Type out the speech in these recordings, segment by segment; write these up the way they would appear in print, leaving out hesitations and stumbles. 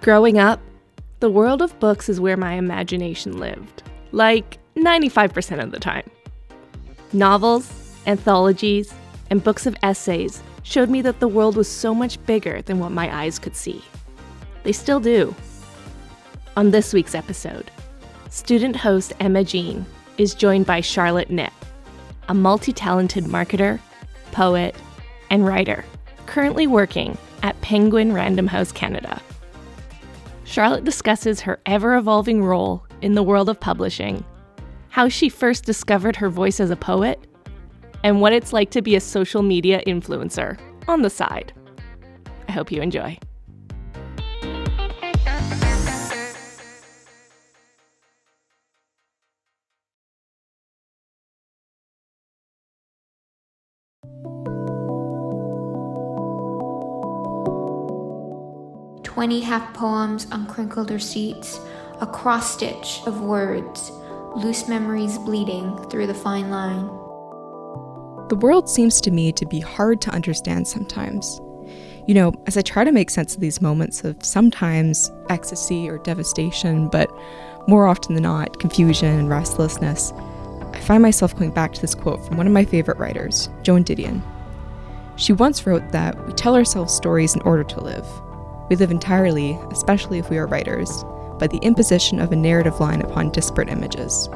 Growing up, the world of books is where my imagination lived, like 95% of the time. Novels, anthologies, and books of essays showed me that the world was so much bigger than what my eyes could see. They still do. On this week's episode, student host Emma Jean is joined by Charlotte Knipp, a multi-talented marketer, poet, and writer currently working at Penguin Random House Canada. Charlotte discusses her ever-evolving role in the world of publishing, how she first discovered her voice as a poet, and what it's like to be a social media influencer on the side. I hope you enjoy. "20 half poems on crinkled receipts, a cross-stitch of words, loose memories bleeding through the fine line." The world seems to me to be hard to understand sometimes. As I try to make sense of these moments of sometimes ecstasy or devastation, but more often than not, confusion and restlessness, I find myself going back to this quote from one of my favorite writers, Joan Didion. She once wrote that we tell ourselves stories in order to live. We live entirely, especially if we are writers, by the imposition of a narrative line upon disparate images.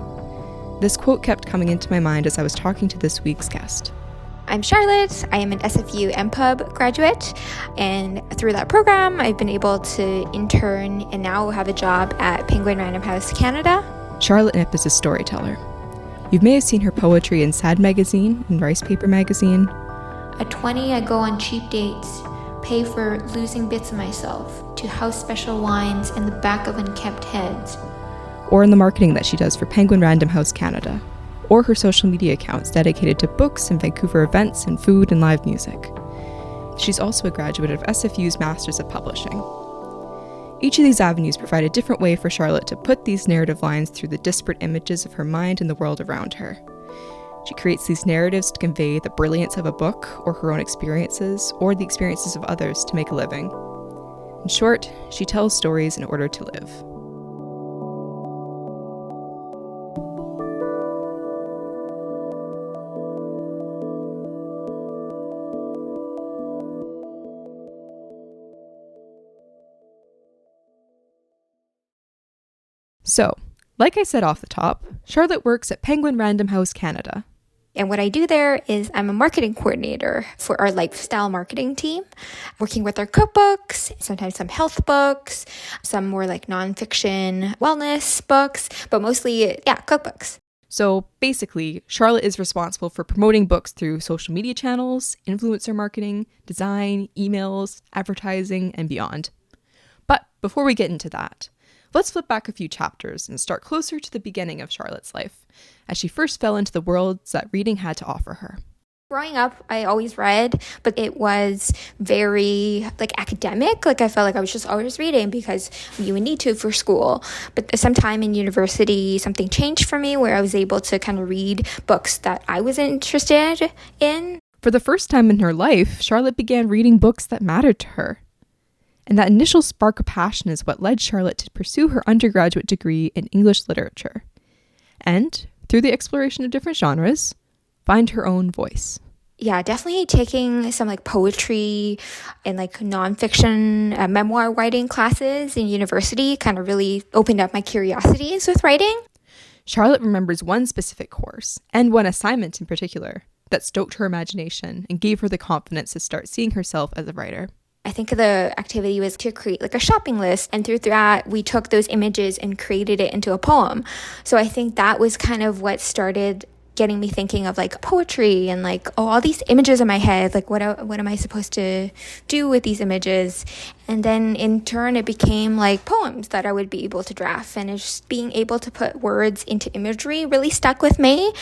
This quote kept coming into my mind as I was talking to this week's guest. I'm Charlotte. I am an SFU MPub graduate, and through that program, I've been able to intern and now have a job at Penguin Random House Canada. Charlotte Knipp is a storyteller. You may have seen her poetry in Sad Magazine and Rice Paper Magazine. At 20, I go on cheap dates, pay for losing bits of myself to house special wines in the back of unkept heads. Or in the marketing that she does for Penguin Random House Canada, or her social media accounts dedicated to books and Vancouver events and food and live music. She's also a graduate of SFU's Masters of Publishing. Each of these avenues provide a different way for Charlotte to put these narrative lines through the disparate images of her mind and the world around her. She creates these narratives to convey the brilliance of a book or her own experiences or the experiences of others to make a living. In short, she tells stories in order to live. So, like I said off the top, Charlotte works at Penguin Random House Canada. And what I do there is I'm a marketing coordinator for our lifestyle marketing team, working with our cookbooks, sometimes some health books, some more like nonfiction wellness books, but mostly, cookbooks. So basically, Charlotte is responsible for promoting books through social media channels, influencer marketing, design, emails, advertising, and beyond. But before we get into that, let's flip back a few chapters and start closer to the beginning of Charlotte's life, as she first fell into the worlds that reading had to offer her. Growing up, I always read, but it was very academic. I felt like I was just always reading because you would need to for school. But sometime in university, something changed for me where I was able to kind of read books that I was interested in. For the first time in her life, Charlotte began reading books that mattered to her. And that initial spark of passion is what led Charlotte to pursue her undergraduate degree in English literature. And, through the exploration of different genres, find her own voice. Yeah, definitely taking some poetry and nonfiction memoir writing classes in university kind of really opened up my curiosities with writing. Charlotte remembers one specific course, and one assignment in particular, that stoked her imagination and gave her the confidence to start seeing herself as a writer. I think the activity was to create a shopping list, and through that we took those images and created it into a poem. So I think that was kind of what started getting me thinking of poetry and all these images in my head, what am I supposed to do with these images? And then in turn it became poems that I would be able to draft, and just being able to put words into imagery really stuck with me.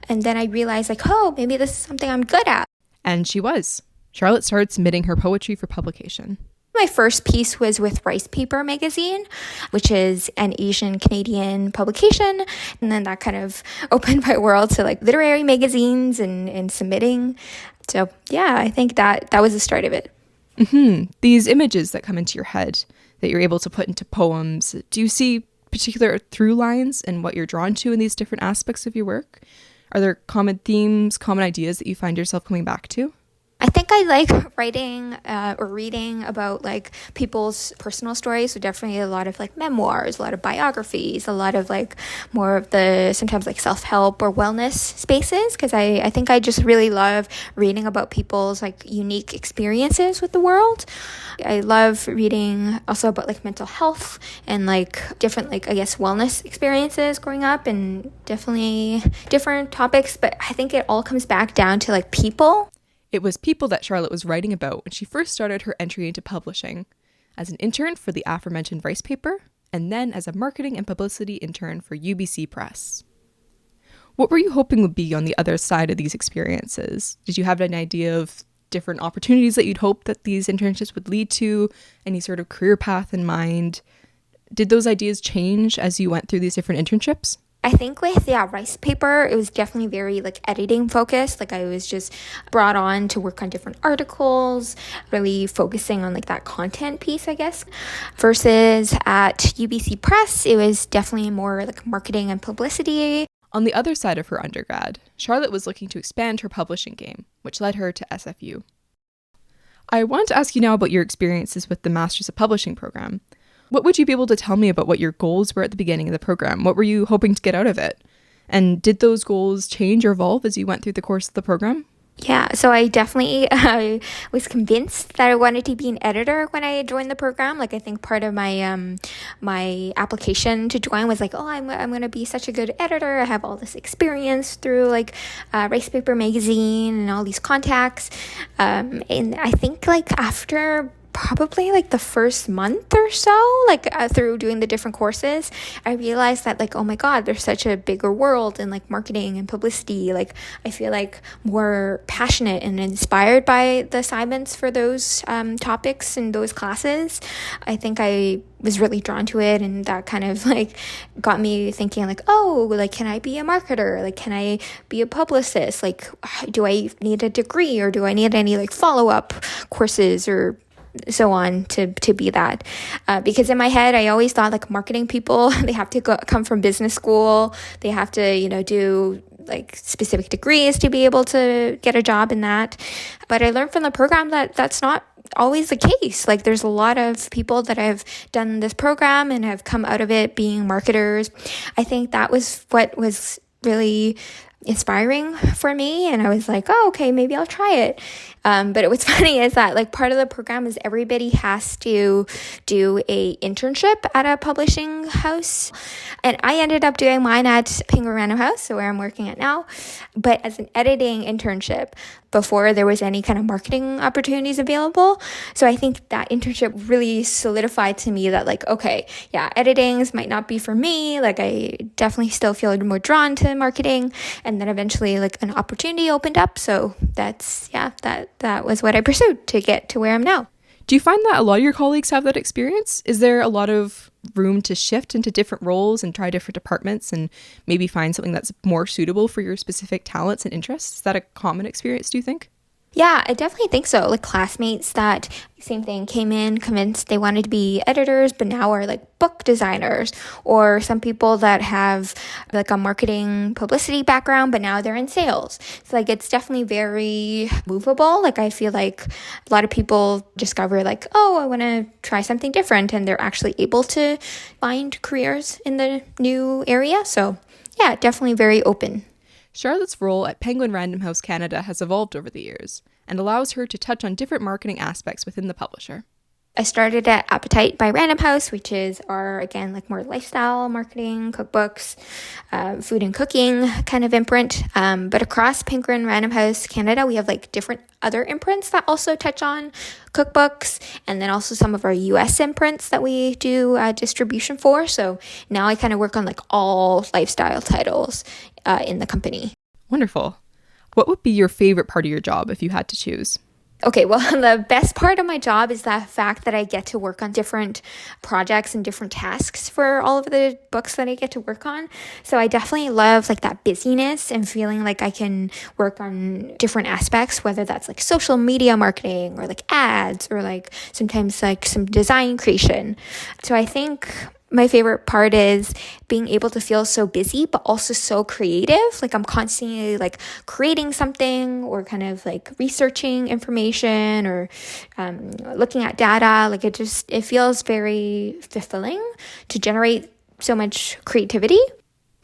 And then I realized maybe this is something I'm good at. And she was. Charlotte started submitting her poetry for publication. My first piece was with Rice Paper Magazine, which is an Asian Canadian publication. And then that kind of opened my world to literary magazines and submitting. So yeah, I think that was the start of it. These images that come into your head, that you're able to put into poems. Do you see particular through lines in what you're drawn to in these different aspects of your work? Are there common themes, common ideas that you find yourself coming back to? I think I like writing or reading about like people's personal stories. So definitely a lot of like memoirs, a lot of biographies, a lot of like more of the sometimes like self-help or wellness spaces. Because I think I just really love reading about people's like unique experiences with the world. I love reading also about like mental health and like different like I guess wellness experiences growing up, and definitely different topics. But I think it all comes back down to like people. It was people that Charlotte was writing about when she first started her entry into publishing, as an intern for the aforementioned Vice paper, and then as a marketing and publicity intern for UBC Press. What were you hoping would be on the other side of these experiences? Did you have an idea of different opportunities that you'd hope that these internships would lead to? Any sort of career path in mind? Did those ideas change as you went through these different internships? I think with Rice paper, it was definitely very like editing focused. Like I was just brought on to work on different articles, really focusing on like that content piece, I guess. Versus at UBC Press, it was definitely more like marketing and publicity. On the other side of her undergrad, Charlotte was looking to expand her publishing game, which led her to SFU. I want to ask you now about your experiences with the Masters of Publishing program. What would you be able to tell me about what your goals were at the beginning of the program? What were you hoping to get out of it? And did those goals change or evolve as you went through the course of the program? Yeah, so I definitely was convinced that I wanted to be an editor when I joined the program. Like I think part of my my application to join was like, oh, I'm going to be such a good editor. I have all this experience through like Rice Paper magazine and all these contacts. And I think like after probably like the first month or so, like through doing the different courses, I realized that like, oh my God, there's such a bigger world in like marketing and publicity. Like I feel like more passionate and inspired by the assignments for those topics and those classes. I think I was really drawn to it, and that kind of like got me thinking like, oh, like can I be a marketer? Like can I be a publicist? Like do I need a degree, or do I need any like follow-up courses or so on to be that, because in my head I always thought like marketing people, they have to come from business school, they have to do like specific degrees to be able to get a job in that. But I learned from the program that that's not always the case. Like there's a lot of people that have done this program and have come out of it being marketers. I think that was what was really inspiring for me, and I was like, oh, okay, maybe I'll try it. But what's funny is that like part of the program is everybody has to do a internship at a publishing house, and I ended up doing mine at Penguin Random House, so where I'm working at now, but as an editing internship before there was any kind of marketing opportunities available. So I think that internship really solidified to me that like, okay, yeah, editings might not be for me. Like I definitely still feel more drawn to marketing. And then eventually like an opportunity opened up. So that's, that was what I pursued to get to where I'm now. Do you find that a lot of your colleagues have that experience? Is there a lot of room to shift into different roles and try different departments and maybe find something that's more suitable for your specific talents and interests? Is that a common experience, do you think? Yeah, I definitely think so. Like classmates that same thing came in convinced they wanted to be editors, but now are like book designers, or some people that have like a marketing publicity background, but now they're in sales. So like it's definitely very movable. Like I feel like a lot of people discover like, oh, I want to try something different, and they're actually able to find careers in the new area. So yeah, definitely very open. Charlotte's role at Penguin Random House Canada has evolved over the years and allows her to touch on different marketing aspects within the publisher. I started at Appetite by Random House, which is our, again, like more lifestyle marketing, cookbooks, food and cooking kind of imprint. But across Penguin Random House Canada, we have like different other imprints that also touch on cookbooks, and then also some of our US imprints that we do distribution for. So now I kind of work on like all lifestyle titles in the company. Wonderful. What would be your favorite part of your job if you had to choose? Okay, well, the best part of my job is the fact that I get to work on different projects and different tasks for all of the books that I get to work on. So I definitely love like that busyness and feeling like I can work on different aspects, whether that's like social media marketing or like ads or like sometimes like some design creation. So I think my favorite part is being able to feel so busy, but also so creative. Like I'm constantly like creating something or kind of like researching information or looking at data. Like it feels very fulfilling to generate so much creativity.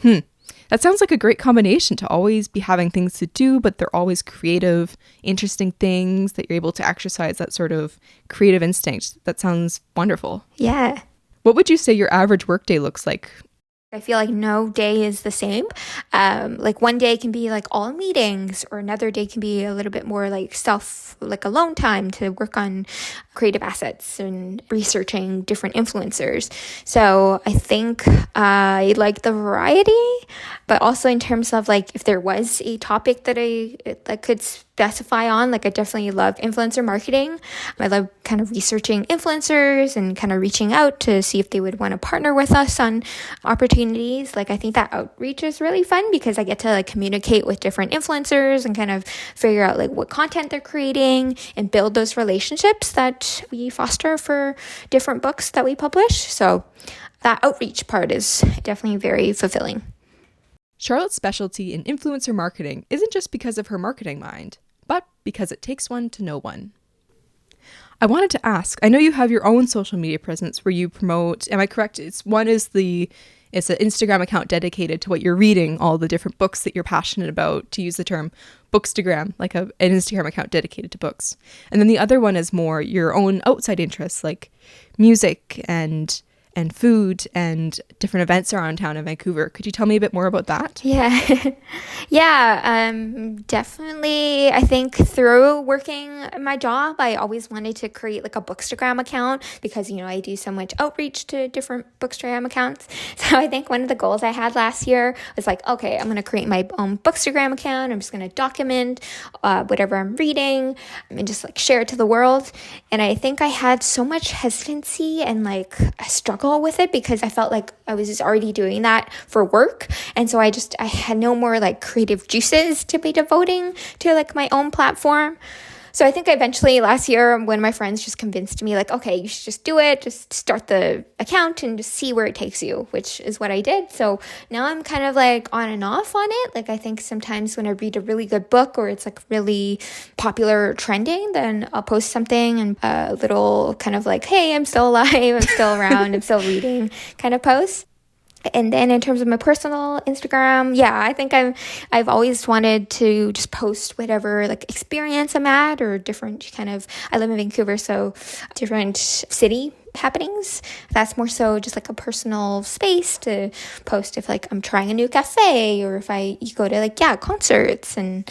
That sounds like a great combination, to always be having things to do, but they're always creative, interesting things that you're able to exercise that sort of creative instinct. That sounds wonderful. Yeah. What would you say your average workday looks like? I feel like no day is the same. Like one day can be like all meetings, or another day can be a little bit more like alone time to work on creative assets and researching different influencers. So I think I like the variety, but also in terms of like if there was a topic that I could specify on, like I definitely love influencer marketing. I love kind of researching influencers and kind of reaching out to see if they would want to partner with us on opportunities. Like I think that outreach is really fun because I get to like communicate with different influencers and kind of figure out like what content they're creating and build those relationships that we foster for different books that we publish. So that outreach part is definitely very fulfilling. Charlotte's specialty in influencer marketing isn't just because of her marketing mind, but because it takes one to know one. I wanted to ask, I know you have your own social media presence where you promote, am I correct? It's an Instagram account dedicated to what you're reading, all the different books that you're passionate about, to use the term bookstagram, like an Instagram account dedicated to books. And then the other one is more your own outside interests, like music and food and different events around town in Vancouver. Could you tell me a bit more about that? Yeah. Definitely. I think through working my job, I always wanted to create like a Bookstagram account because, I do so much outreach to different Bookstagram accounts. So I think one of the goals I had last year was like, okay, I'm going to create my own Bookstagram account. I'm just going to document whatever I'm reading and just like share it to the world. And I think I had so much hesitancy and like a struggle with it because I felt like I was just already doing that for work. And so I had no more like creative juices to be devoting to like my own platform. So I think eventually last year when my friends just convinced me like, okay, you should just do it, just start the account and just see where it takes you, which is what I did. So now I'm kind of like on and off on it. Like I think sometimes when I read a really good book or it's like really popular or trending, then I'll post something and a little kind of like, hey, I'm still alive, I'm still around, I'm still reading kind of post. And then in terms of my personal Instagram, I think I've always wanted to just post whatever like experience I'm at or different I live in Vancouver, so different city happenings. That's more so just like a personal space to post if like I'm trying a new cafe or if you go to concerts and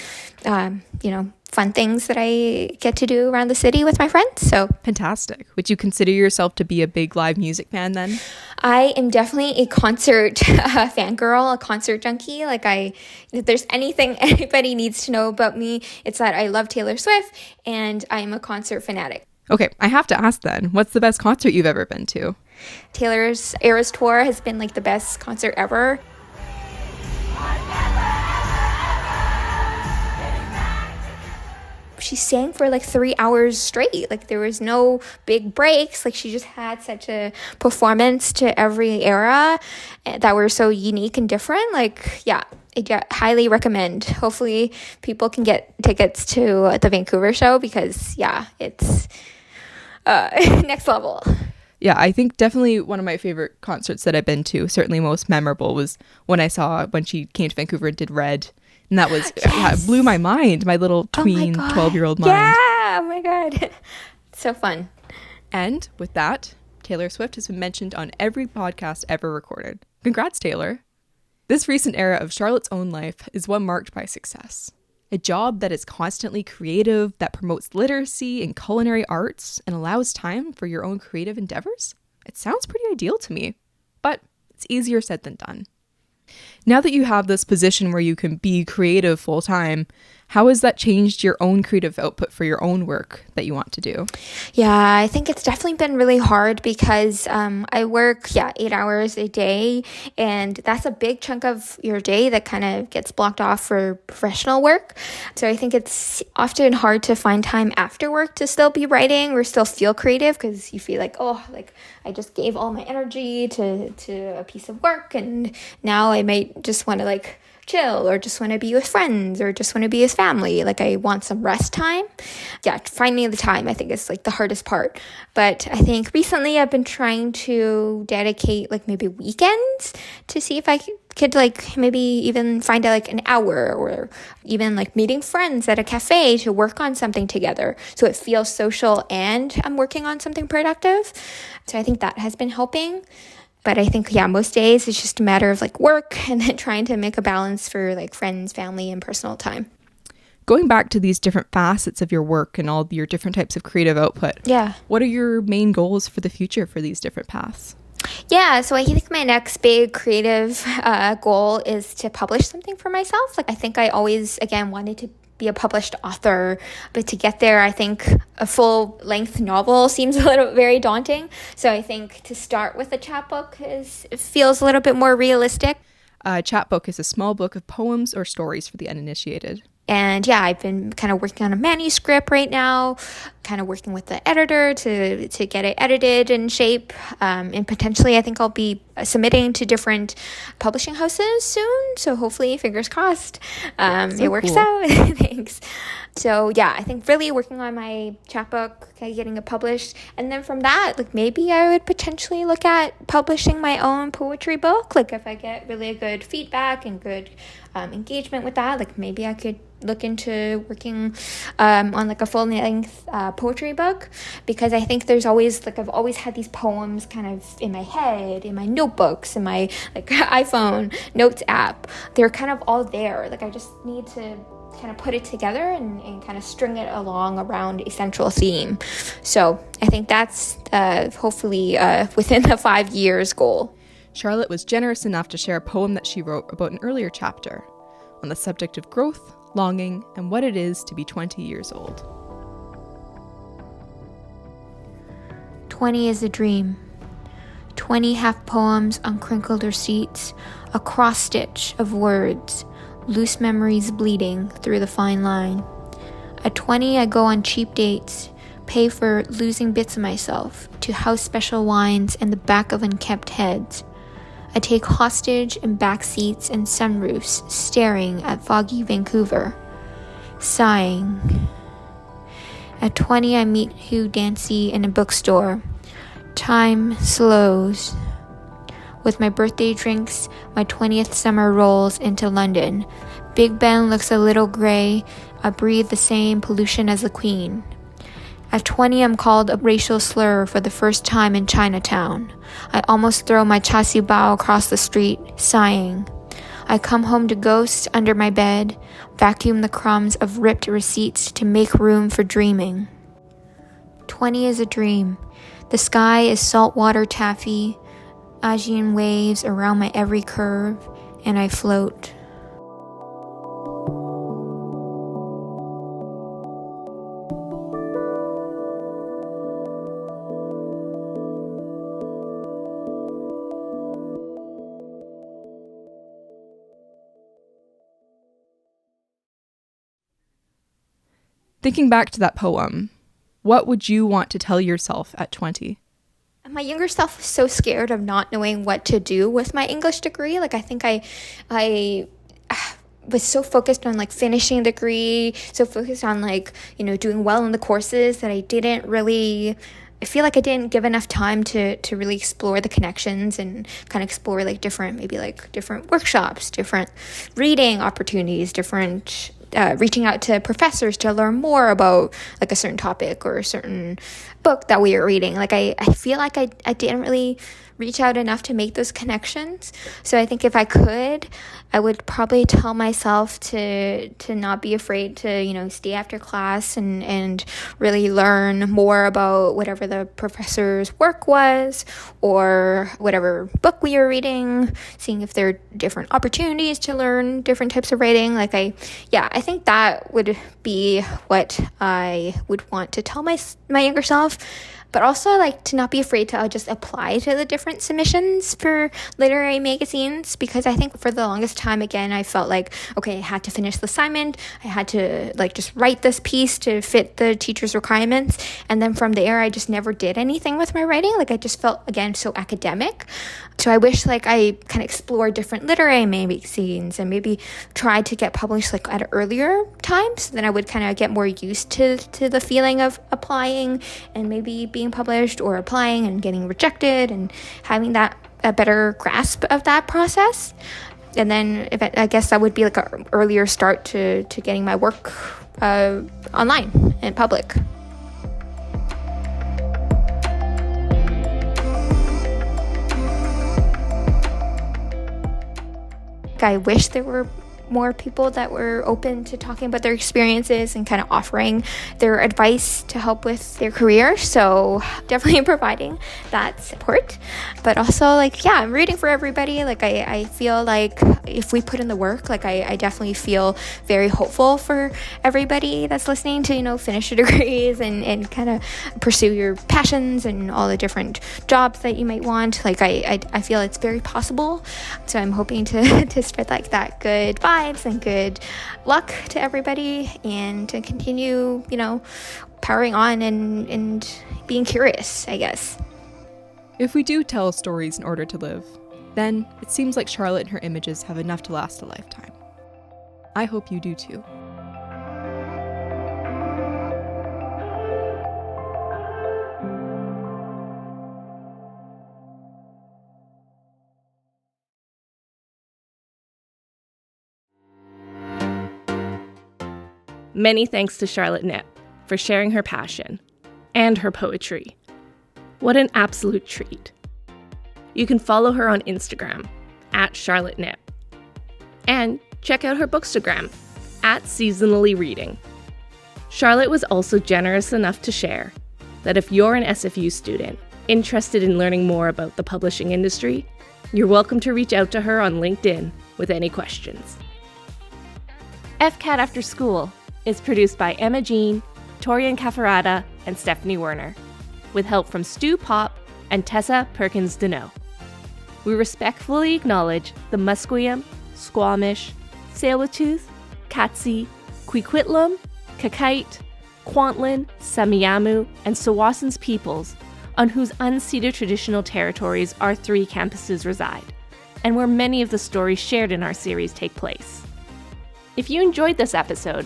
fun things that I get to do around the city with my friends. So fantastic. Would you consider yourself to be a big live music fan then? I am definitely a concert fangirl, a concert junkie. If there's anything anybody needs to know about me, it's that I love Taylor Swift and I am a concert fanatic. Okay, I have to ask then, what's the best concert you've ever been to? Taylor's Eras Tour has been like the best concert ever. She sang for like 3 hours straight. Like there was no big breaks. Like she just had such a performance to every era that were so unique and different. I highly recommend. Hopefully people can get tickets to the Vancouver show because it's next level. Yeah, I think definitely one of my favorite concerts that I've been to, certainly most memorable, was when she came to Vancouver and did Red. And that was, it blew my mind, my little tween 12-year-old mind. Yeah, oh my God. So fun. And with that, Taylor Swift has been mentioned on every podcast ever recorded. Congrats, Taylor. This recent era of Charlotte's own life is one marked by success. A job that is constantly creative, that promotes literacy and culinary arts, and allows time for your own creative endeavors? It sounds pretty ideal to me, but it's easier said than done. Now that you have this position where you can be creative full time, How has that changed your own creative output for your own work that you want to do? Yeah, I think it's definitely been really hard because I work, 8 hours a day, and that's a big chunk of your day that kind of gets blocked off for professional work. So I think it's often hard to find time after work to still be writing or still feel creative, because you feel like, I just gave all my energy to a piece of work, and now I might just want to chill, or just want to be with friends, or just want to be with family. I want some rest time. Finding the time, I think, is the hardest part. But I think recently I've been trying to dedicate maybe weekends to see if I could maybe even find an hour, or even meeting friends at a cafe to work on something together, so it feels social and I'm working on something productive. So I think that has been helping. But I think, most days it's just a matter of work, and then trying to make a balance for friends, family, and personal time. Going back to these different facets of your work and all your different types of creative output. Yeah. What are your main goals for the future for these different paths? Yeah, so I think my next big creative goal is to publish something for myself. I think I always, wanted to be a published author, but to get there, I think a full-length novel seems very daunting. So I think to start with a chapbook feels a little bit more realistic. A chapbook is a small book of poems or stories for the uninitiated. And I've been kind of working on a manuscript right now, kind of working with the editor to get it edited in shape. And potentially I think I'll be submitting to different publishing houses soon. So hopefully, fingers crossed, it works out. Thanks. So I think really working on my chapbook, getting it published. And then from that, maybe I would potentially look at publishing my own poetry book. If I get really good feedback and good engagement with that, maybe I could look into working on a full-length poetry book, because I think there's always I've always had these poems kind of in my head, in my notebooks, in my iPhone notes app. They're kind of all there. I just need to kind of put it together and kind of string it along around a central theme. So I think that's hopefully within the 5 years goal. Charlotte was generous enough to share a poem that she wrote about an earlier chapter on the subject of growth, longing, and what it is to be 20 years old. 20 is a dream. 20 half poems on crinkled receipts, a cross-stitch of words, loose memories bleeding through the fine line. At 20, I go on cheap dates, pay for losing bits of myself to house special wines in the back of unkempt heads. I take hostage in back seats and sunroofs, staring at foggy Vancouver, sighing. At 20, I meet Hugh Dancy in a bookstore. Time slows. With my birthday drinks, my 20th summer rolls into London. Big Ben looks a little gray. I breathe the same pollution as the Queen. At 20, I'm called a racial slur for the first time in Chinatown. I almost throw my chassis bao across the street, sighing. I come home to ghosts under my bed, vacuum the crumbs of ripped receipts to make room for dreaming. 20 is a dream. The sky is saltwater taffy, Asian waves around my every curve, and I float. Thinking back to that poem, what would you want to tell yourself at 20? My younger self was so scared of not knowing what to do with my English degree. I think I was so focused on finishing the degree, so focused on doing well in the courses that I feel like I didn't give enough time to really explore the connections and kind of explore different workshops, different reading opportunities, different reaching out to professors to learn more about a certain topic or a certain book that we were reading. I feel like I didn't really reach out enough to make those connections. So I think if I could, I would probably tell myself to not be afraid to, stay after class and really learn more about whatever the professor's work was or whatever book we were reading, seeing if there are different opportunities to learn different types of writing. I think that would be what I would want to tell my younger self. But also to not be afraid to just apply to the different submissions for literary magazines, because I think for the longest time, again, I felt like, okay, I had to finish the assignment. I had to just write this piece to fit the teacher's requirements. And then from there, I just never did anything with my writing. I just felt, again, so academic. So I wish I kind of explored different literary magazines and maybe tried to get published at an earlier time. So then I would kind of get more used to the feeling of applying and maybe being published or applying and getting rejected and having a better grasp of that process. And then I guess that would be an earlier start to getting my work online and public. I wish there were more people that were open to talking about their experiences and kind of offering their advice to help with their career. So definitely providing that support. But also I'm rooting for everybody. I feel like if we put in the work, I definitely feel very hopeful for everybody that's listening to, finish your degrees and kind of pursue your passions and all the different jobs that you might want. I feel it's very possible. So I'm hoping to spread that good vibes and good luck to everybody and to continue, powering on and being curious, I guess. If we do tell stories in order to live, then it seems like Charlotte and her images have enough to last a lifetime. I hope you do too. Many thanks to Charlotte Knipp for sharing her passion and her poetry. What an absolute treat. You can follow her on Instagram @Charlotte Knipp and check out her bookstagram @Seasonally Reading. Charlotte was also generous enough to share that if you're an SFU student interested in learning more about the publishing industry, you're welcome to reach out to her on LinkedIn with any questions. FCAT After School is produced by Emma Jean, Torian Cafferata, and Stephanie Werner, with help from Stu Pop and Tessa Perkins-Deneau. We respectfully acknowledge the Musqueam, Squamish, Tsleil-Waututh, Katzie, Coquitlam, Kakite, Kwantlen, Samiamu, and Sawasans peoples on whose unceded traditional territories our 3 campuses reside, and where many of the stories shared in our series take place. If you enjoyed this episode,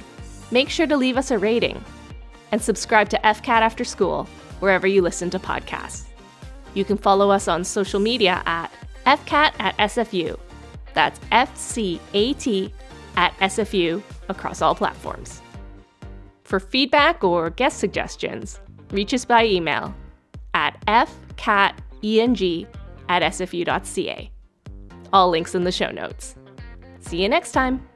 make sure to leave us a rating and subscribe to FCAT After School wherever you listen to podcasts. You can follow us on social media @FCAT@SFU. That's FCAT@SFU across all platforms. For feedback or guest suggestions, reach us by email at fcateng@sfu.ca. All links in the show notes. See you next time.